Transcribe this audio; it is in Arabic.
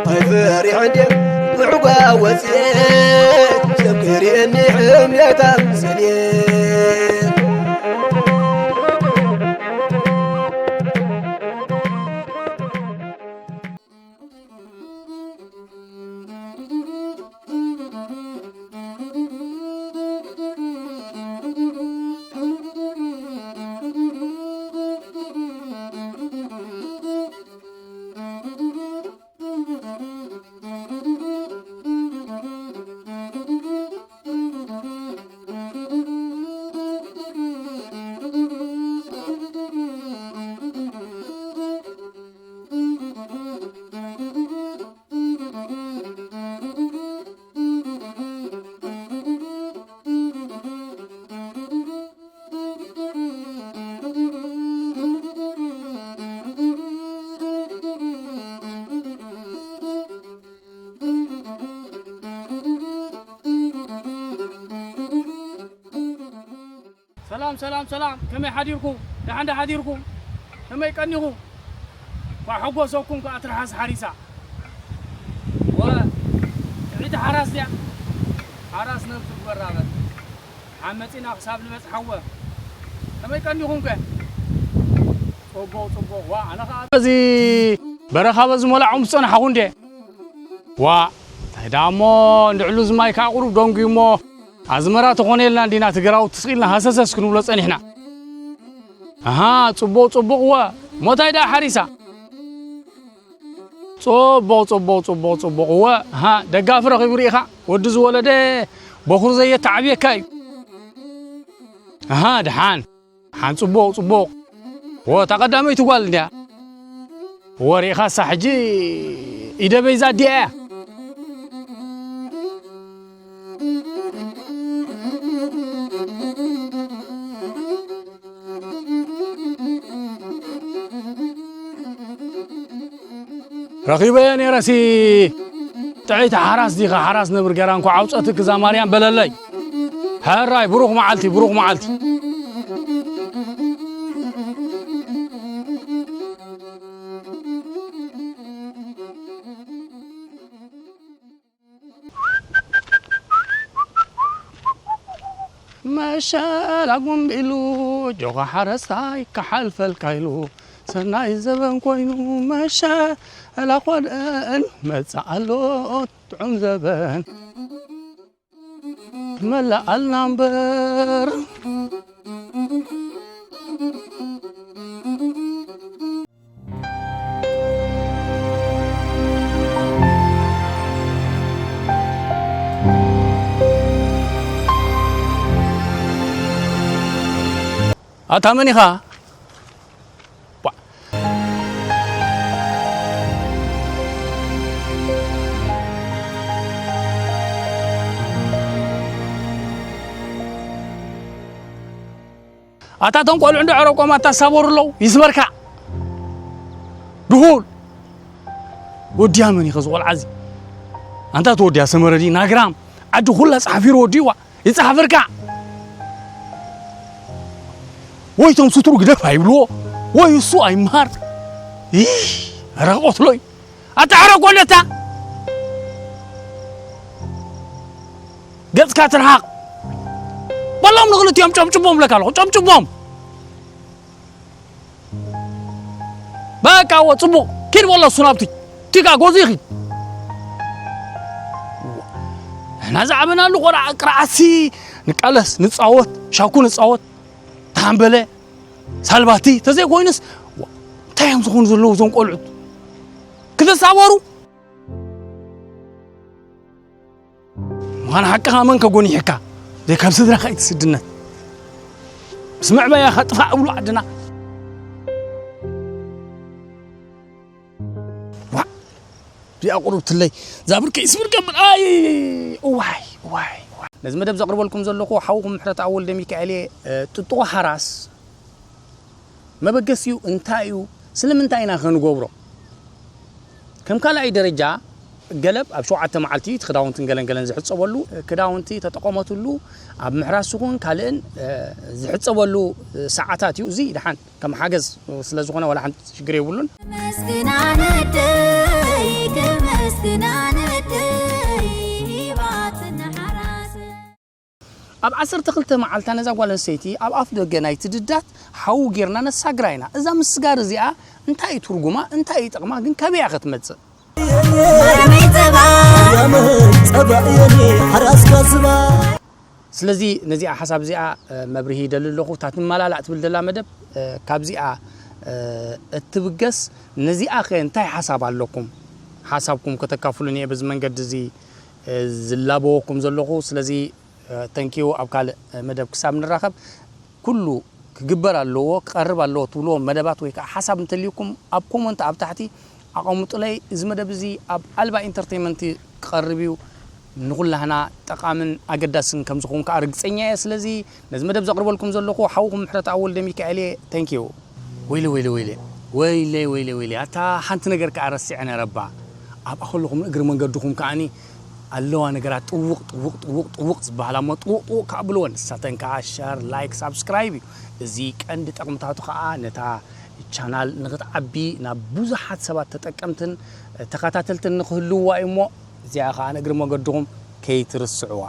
هاي عندي بعقا وسيد سكري اني حمية سنين سلام كم يحديركم لعند حديركم كم يقنيهم وحبوسكم كأترحس حريسة وعيد حراس ديا حراس نمسك برابط عمتنا حساب لمس حوا كم يقنيهم كه صبوا وأنا خابزي برخا بزمولا عمسون حقونده دامو ندعلو زماي كاقرب دونغي مو أزمرات غنيلنا دينا تقراو تسقيلنا هساسس كنو بلص إحنا صبوا متى دا حريسة صبوا دقافر غيوريخا ودز ولده بخور زي تعبيه كاي دحان صبوا وتقدمي تقول ده وريخا صحجي إذا بيزا ديه رقيبين يا راسي تعيت حراس ديغا حراس نبر قرانكو عوصتك زماريان بللي هاراي بروح معلتي ما شاء لكم بيلو جوغا حرساي كحلف الكايلو سناي زبن كوينو ما شاء الأخوان ما تسألوا تعم زبن ملا النمبر أتامني خا أتا تنقل عند عروقه ما تصبر له يزبرك دخول وديا مني خزو العزي أنت توديا سمردي ناغرام أدو كل صحفير وديوا يصحفرك ويتم سترو كده فايبلو ويسو أي مار رقص لي أتعرق ولا تا قلت كاترحق والله نغلط يوم جم لك الله جم بقى وصبو كير والله صنابتي تيجا جوزيخي احنا زعمنا له قرعسي نقلس نصاوت شاكو نصاوت تامبله سالباتي تزي كوينس تايم زخون زلو زون قلعت كذا صاورو وانا حقها من كغوني حكا زي كم سدرا خايت سدنا اسمع بيا خطفا اولو عدنا دي اقربت لي زابرك يسبر قبل واي لازم مدب زقرب لكم زلكو حوكم محرت اول دميك عليه تطو حراس ما بقسيو انتايو سلم انتاينا خنغوبرو كم كان اي درجه قلب أب شو عتم معلتي تخداونتن قلن زحت صولو كداونتي تتقومتلو أب محراسكون كالن زحت صولو ساعات يو زي دحان كم حاجز سلازقنا ولا حد شجري يقولون أب عصر تقلت معلتنا زقولا سيتي أب أفضل جناي تددات حاو جيرنا نساقرينا إذا مسجار زيا انتهي ترجمة انتهي تقما جن كبيعة تمتز سلزي نزيع حساب زيا مبرهي دللو تاتم مالا لا تبل دلا مدب كاب زيا التبقس نزيع خي انتهي حساب عليكم حسابكم كتكافلوني بز منقد زي زلابوكم زلقو سلزي تنكيو أبكال مدب كساب نراقب كله كجبر اللو قرب اللو طولو مدبات ويك حسب نتليكم أبكم أنت أب تحتي أقومت لي إذا مدب زي أب ألبا إنترتينمنت قربيو نقول لهنا تقامن أقدسن كم زخون كأرجع سنية سلزي لازم مدب زقرب لكم زلقو حوكم حرت أول دمي كعليه تنكيو ويلي أتا حنت نجر كأرسي عنا ربع أب أقول لكم أجر من قدكم كأني الله أنا قرأت وقت بحالما طوق قبلون ساتن كاشر لايك سبسكرايب زيك عند تقوم تاتو نتا channel نقط عبي نبوز حد سبات تتكمتن تقاتلتن نخلوا وإمو زي أنا قرر ما قدهم كي ترسعوا